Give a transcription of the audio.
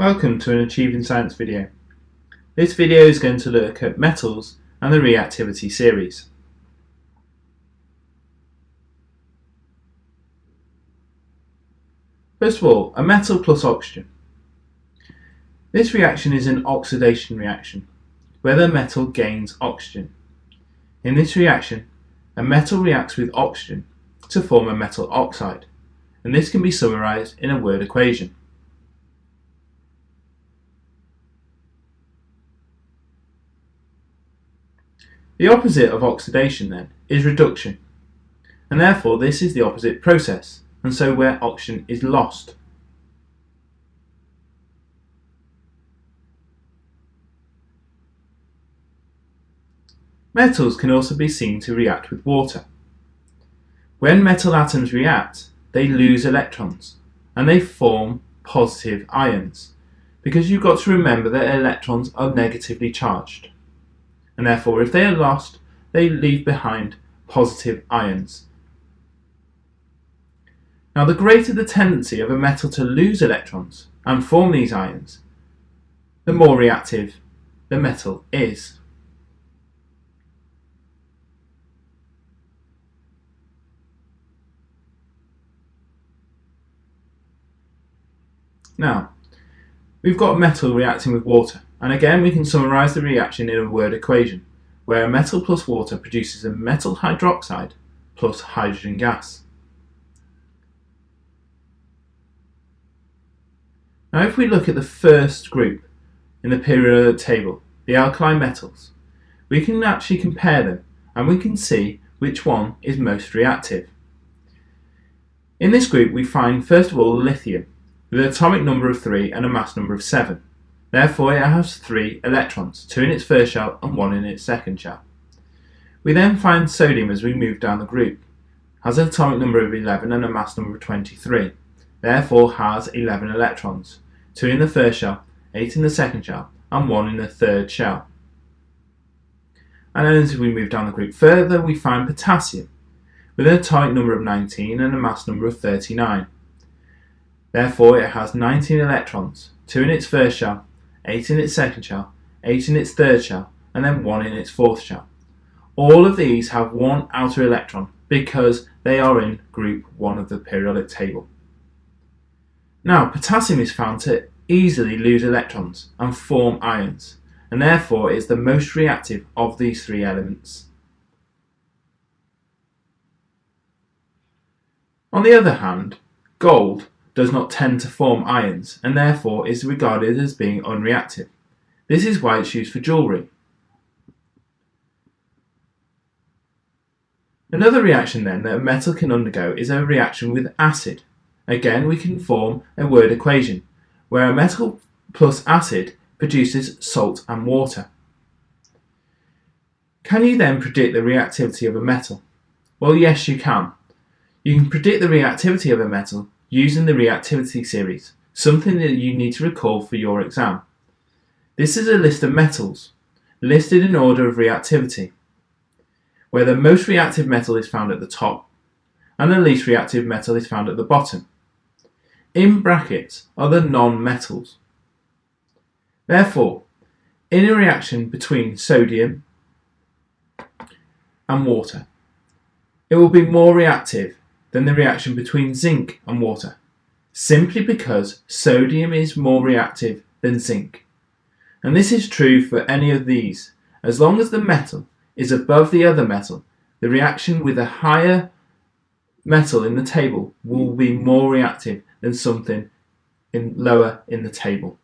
Welcome to an Achieving Science video. This video is going to look at metals and the reactivity series. First of all, a metal plus oxygen. This reaction is an oxidation reaction, where the metal gains oxygen. In this reaction, a metal reacts with oxygen to form a metal oxide, and this can be summarized in a word equation. The opposite of oxidation then is reduction, and therefore this is the opposite process, and so where oxygen is lost. Metals can also be seen to react with water. When metal atoms react, they lose electrons, and they form positive ions, because you've got to remember that electrons are negatively charged. And therefore, if they are lost, they leave behind positive ions. Now, the greater the tendency of a metal to lose electrons and form these ions, the more reactive the metal is. Now, we've got metal reacting with water. And again, we can summarise the reaction in a word equation, where a metal plus water produces a metal hydroxide plus hydrogen gas. Now, if we look at the first group in the periodic table, the alkali metals, we can actually compare them and we can see which one is most reactive. In this group, we find first of all lithium with an atomic number of 3 and a mass number of 7. Therefore, it has 3 electrons, 2 in its first shell and 1 in its second shell. We then find sodium as we move down the group. It has an atomic number of 11 and a mass number of 23. Therefore, has 11 electrons, 2 in the first shell, 8 in the second shell, and 1 in the third shell. And then as we move down the group further, we find potassium with an atomic number of 19 and a mass number of 39. Therefore, it has 19 electrons, 2 in its first shell, 8 in its second shell, 8 in its third shell, and then 1 in its fourth shell. All of these have 1 outer electron because they are in group 1 of the periodic table. Now, potassium is found to easily lose electrons and form ions, and therefore is the most reactive of these 3 elements. On the other hand, gold does not tend to form ions and therefore is regarded as being unreactive. This is why it's used for jewellery. Another reaction then that a metal can undergo is a reaction with acid. Again, we can form a word equation where a metal plus acid produces salt and water. Can you then predict the reactivity of a metal? Well, yes, you can. You can predict the reactivity of a metal using the reactivity series, something that you need to recall for your exam. This is a list of metals, listed in order of reactivity, where the most reactive metal is found at the top, and the least reactive metal is found at the bottom. In brackets are the non-metals. Therefore, in a reaction between sodium and water, it will be more reactive than the reaction between zinc and water, simply because sodium is more reactive than zinc. And this is true for any of these. As long as the metal is above the other metal, the reaction with a higher metal in the table will be more reactive than something lower in the table.